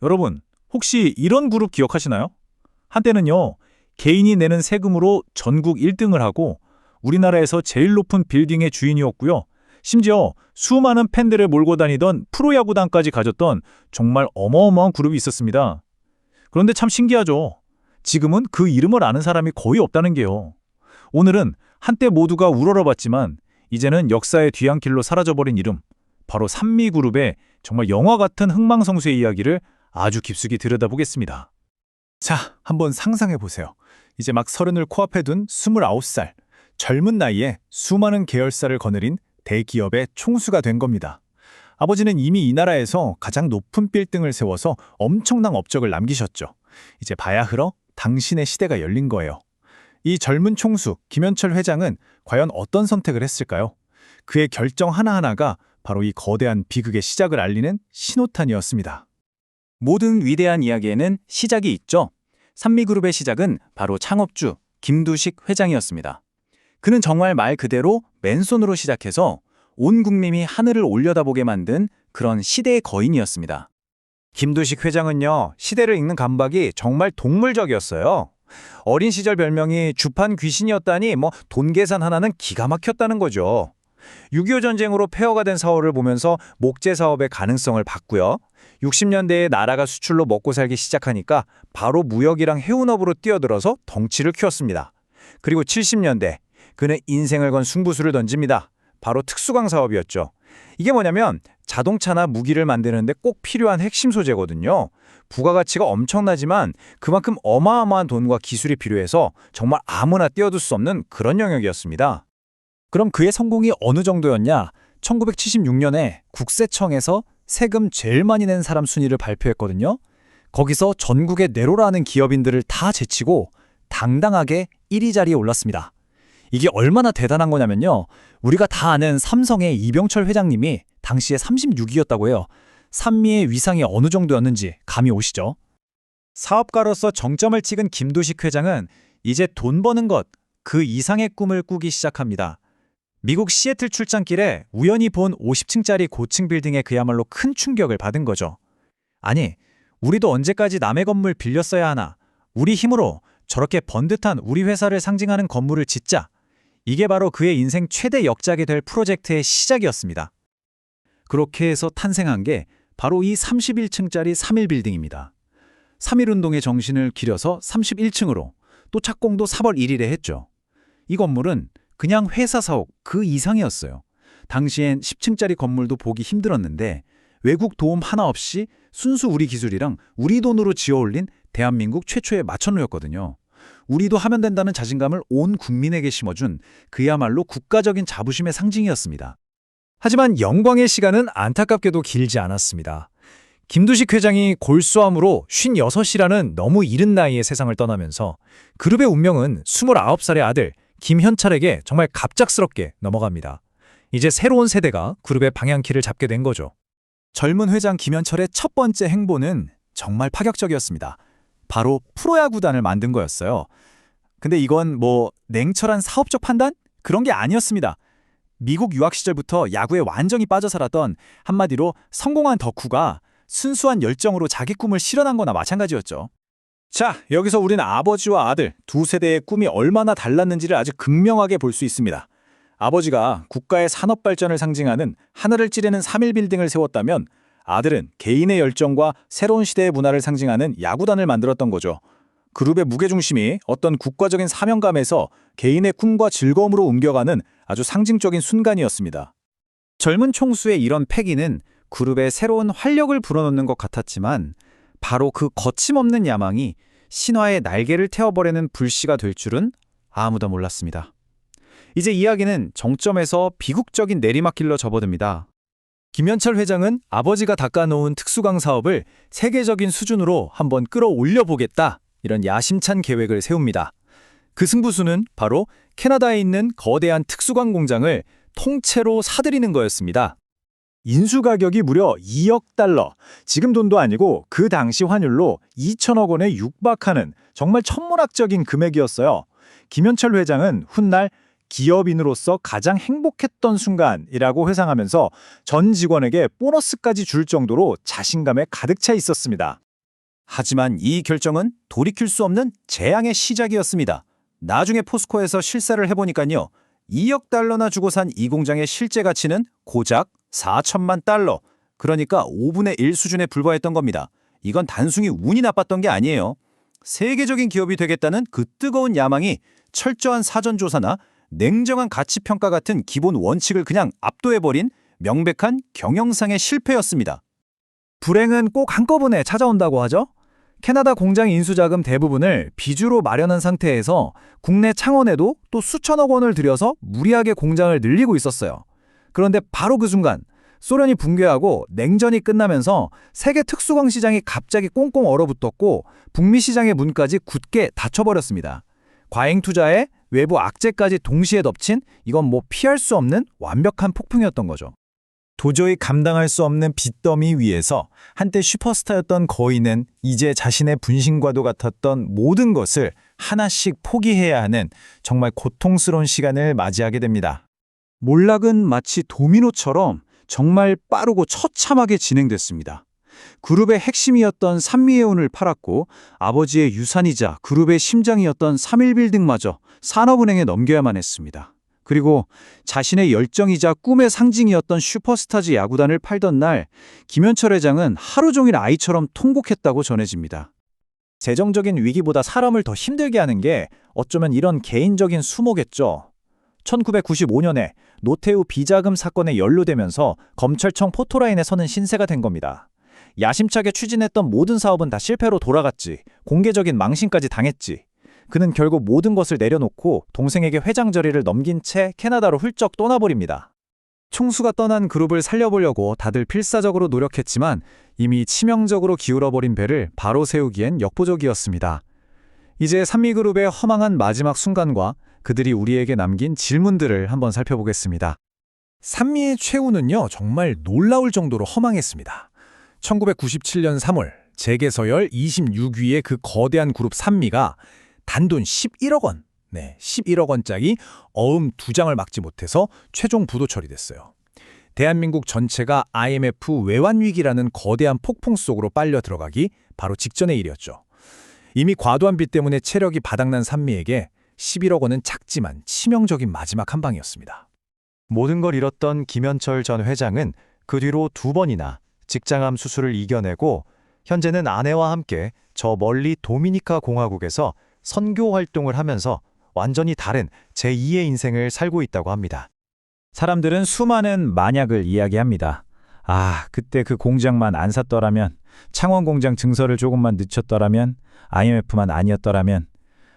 여러분, 혹시 이런 그룹 기억하시나요? 한때는요, 개인이 내는 세금으로 전국 1등을 하고 우리나라에서 제일 높은 빌딩의 주인이었고요. 심지어 수많은 팬들을 몰고 다니던 프로야구단까지 가졌던 정말 어마어마한 그룹이 있었습니다. 그런데 참 신기하죠. 지금은 그 이름을 아는 사람이 거의 없다는 게요. 오늘은 한때 모두가 우러러봤지만 이제는 역사의 뒤안길로 사라져버린 이름, 바로 산미그룹의 정말 영화 같은 흥망성쇠의 이야기를 아주 깊숙이 들여다보겠습니다. 자, 한번 상상해 보세요. 이제 막 서른을 코앞에 둔 29살, 젊은 나이에 수많은 계열사를 거느린 대기업의 총수가 된 겁니다. 아버지는 이미 이 나라에서 가장 높은 빌딩을 세워서 엄청난 업적을 남기셨죠. 이제 봐야 흘어 당신의 시대가 열린 거예요. 이 젊은 총수 김현철 회장은 과연 어떤 선택을 했을까요? 그의 결정 하나하나가 바로 이 거대한 비극의 시작을 알리는 신호탄이었습니다. 모든 위대한 이야기에는 시작이 있죠. 산미그룹의 시작은 바로 창업주 김두식 회장이었습니다. 그는 정말 말 그대로 맨손으로 시작해서 온 국민이 하늘을 올려다보게 만든 그런 시대의 거인이었습니다. 김두식 회장은요, 시대를 읽는 감각이 정말 동물적이었어요. 어린 시절 별명이 주판 귀신이었다니 돈 계산 하나는 기가 막혔다는 거죠. 6.25 전쟁으로 폐허가 된 사업을 보면서 목재 사업의 가능성을 봤고요. 60년대에 나라가 수출로 먹고 살기 시작하니까 바로 무역이랑 해운업으로 뛰어들어서 덩치를 키웠습니다. 그리고 70년대 그는 인생을 건 승부수를 던집니다. 바로 특수광 사업이었죠. 이게 뭐냐면 자동차나 무기를 만드는데 꼭 필요한 핵심 소재거든요. 부가가치가 엄청나지만 그만큼 어마어마한 돈과 기술이 필요해서 정말 아무나 뛰어들 수 없는 그런 영역이었습니다. 그럼 그의 성공이 어느 정도였냐? 1976년에 국세청에서 세금 제일 많이 낸 사람 순위를 발표했거든요. 거기서 전국의 네로라는 기업인들을 다 제치고 당당하게 1위 자리에 올랐습니다. 이게 얼마나 대단한 거냐면요. 우리가 다 아는 삼성의 이병철 회장님이 당시에 36위였다고 해요. 산미의 위상이 어느 정도였는지 감이 오시죠? 사업가로서 정점을 찍은 김두식 회장은 이제 돈 버는 것, 그 이상의 꿈을 꾸기 시작합니다. 미국 시애틀 출장길에 우연히 본 50층짜리 고층 빌딩에 그야말로 큰 충격을 받은 거죠. 아니, 우리도 언제까지 남의 건물 빌려 써야 하나? 우리 힘으로 저렇게 번듯한 우리 회사를 상징하는 건물을 짓자. 이게 바로 그의 인생 최대 역작이 될 프로젝트의 시작이었습니다. 그렇게 해서 탄생한 게 바로 이 31층짜리 3.1빌딩입니다. 3.1운동의 정신을 기려서 31층으로 또 착공도 4월 1일에 했죠. 이 건물은 그냥 회사 사옥 그 이상이었어요. 당시엔 10층짜리 건물도 보기 힘들었는데 외국 도움 하나 없이 순수 우리 기술이랑 우리 돈으로 지어올린 대한민국 최초의 마천루였거든요. 우리도 하면 된다는 자신감을 온 국민에게 심어준 그야말로 국가적인 자부심의 상징이었습니다. 하지만 영광의 시간은 안타깝게도 길지 않았습니다. 김두식 회장이 골수암으로 56이라는 너무 이른 나이에 세상을 떠나면서 그룹의 운명은 29살의 아들 김현철에게 정말 갑작스럽게 넘어갑니다. 이제 새로운 세대가 그룹의 방향키를 잡게 된 거죠. 젊은 회장 김현철의 첫 번째 행보는 정말 파격적이었습니다. 바로 프로야구단을 만든 거였어요. 근데 이건 냉철한 사업적 판단? 그런 게 아니었습니다. 미국 유학 시절부터 야구에 완전히 빠져 살았던 한마디로 성공한 덕후가 순수한 열정으로 자기 꿈을 실현한 거나 마찬가지였죠. 자, 여기서 우리는 아버지와 아들 두 세대의 꿈이 얼마나 달랐는지를 아주 극명하게 볼 수 있습니다. 아버지가 국가의 산업 발전을 상징하는 하늘을 찌르는 3.1빌딩을 세웠다면 아들은 개인의 열정과 새로운 시대의 문화를 상징하는 야구단을 만들었던 거죠. 그룹의 무게중심이 어떤 국가적인 사명감에서 개인의 꿈과 즐거움으로 옮겨가는 아주 상징적인 순간이었습니다. 젊은 총수의 이런 패기는 그룹에 새로운 활력을 불어넣는 것 같았지만 바로 그 거침없는 야망이 신화의 날개를 태워버리는 불씨가 될 줄은 아무도 몰랐습니다. 이제 이야기는 정점에서 비극적인 내리막길로 접어듭니다. 김현철 회장은 아버지가 닦아놓은 특수광 사업을 세계적인 수준으로 한번 끌어올려 보겠다, 이런 야심찬 계획을 세웁니다. 그 승부수는 바로 캐나다에 있는 거대한 특수광 공장을 통째로 사들이는 거였습니다. 인수 가격이 무려 2억 달러, 지금 돈도 아니고 그 당시 환율로 2천억 원에 육박하는 정말 천문학적인 금액이었어요. 김현철 회장은 훗날 기업인으로서 가장 행복했던 순간이라고 회상하면서 전 직원에게 보너스까지 줄 정도로 자신감에 가득 차 있었습니다. 하지만 이 결정은 돌이킬 수 없는 재앙의 시작이었습니다. 나중에 포스코에서 실사를 해보니까요. 2억 달러나 주고 산 이 공장의 실제 가치는 고작 4천만 달러. 그러니까 5분의 1 수준에 불과했던 겁니다. 이건 단순히 운이 나빴던 게 아니에요. 세계적인 기업이 되겠다는 그 뜨거운 야망이 철저한 사전조사나 냉정한 가치평가 같은 기본 원칙을 그냥 압도해버린 명백한 경영상의 실패였습니다. 불행은 꼭 한꺼번에 찾아온다고 하죠. 캐나다 공장 인수자금 대부분을 빚으로 마련한 상태에서 국내 창원에도 또 수천억 원을 들여서 무리하게 공장을 늘리고 있었어요. 그런데 바로 그 순간 소련이 붕괴하고 냉전이 끝나면서 세계 특수광 시장이 갑자기 꽁꽁 얼어붙었고 북미 시장의 문까지 굳게 닫혀버렸습니다. 과잉 투자에 외부 악재까지 동시에 덮친 이건 뭐 피할 수 없는 완벽한 폭풍이었던 거죠. 도저히 감당할 수 없는 빚더미 위에서 한때 슈퍼스타였던 거인은 이제 자신의 분신과도 같았던 모든 것을 하나씩 포기해야 하는 정말 고통스러운 시간을 맞이하게 됩니다. 몰락은 마치 도미노처럼 정말 빠르고 처참하게 진행됐습니다. 그룹의 핵심이었던 산미해운을 팔았고 아버지의 유산이자 그룹의 심장이었던 3.1빌딩마저 산업은행에 넘겨야만 했습니다. 그리고 자신의 열정이자 꿈의 상징이었던 슈퍼스타즈 야구단을 팔던 날 김현철 회장은 하루 종일 아이처럼 통곡했다고 전해집니다. 재정적인 위기보다 사람을 더 힘들게 하는 게 어쩌면 이런 개인적인 수모겠죠. 1995년에 노태우 비자금 사건에 연루되면서 검찰청 포토라인에 서는 신세가 된 겁니다. 야심차게 추진했던 모든 사업은 다 실패로 돌아갔지, 공개적인 망신까지 당했지. 그는 결국 모든 것을 내려놓고 동생에게 회장 자리를 넘긴 채 캐나다로 훌쩍 떠나버립니다. 총수가 떠난 그룹을 살려보려고 다들 필사적으로 노력했지만 이미 치명적으로 기울어버린 배를 바로 세우기엔 역부족이었습니다. 이제 산미그룹의 허망한 마지막 순간과 그들이 우리에게 남긴 질문들을 한번 살펴보겠습니다. 산미의 최후는요, 정말 놀라울 정도로 허망했습니다. 1997년 3월 재계서열 26위의 그 거대한 그룹 산미가 단돈 11억 원, 11억 원짜리 어음 2장을 막지 못해서 최종 부도 처리됐어요. 대한민국 전체가 IMF 외환위기라는 거대한 폭풍 속으로 빨려 들어가기 바로 직전의 일이었죠. 이미 과도한 빚 때문에 체력이 바닥난 산미에게 11억 원은 작지만 치명적인 마지막 한 방이었습니다. 모든 걸 잃었던 김현철 전 회장은 그 뒤로 2번이나 직장암 수술을 이겨내고 현재는 아내와 함께 저 멀리 도미니카 공화국에서 선교 활동을 하면서 완전히 다른 제2의 인생을 살고 있다고 합니다. 사람들은 수많은 만약을 이야기합니다. 아, 그때 그 공장만 안 샀더라면, 창원 공장 증설을 조금만 늦췄더라면, IMF만 아니었더라면.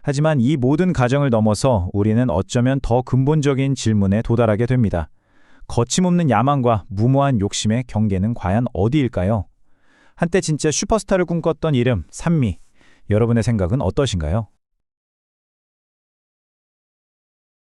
하지만 이 모든 가정을 넘어서 우리는 어쩌면 더 근본적인 질문에 도달하게 됩니다. 거침없는 야망과 무모한 욕심의 경계는 과연 어디일까요? 한때 진짜 슈퍼스타를 꿈꿨던 이름, 산미. 여러분의 생각은 어떠신가요?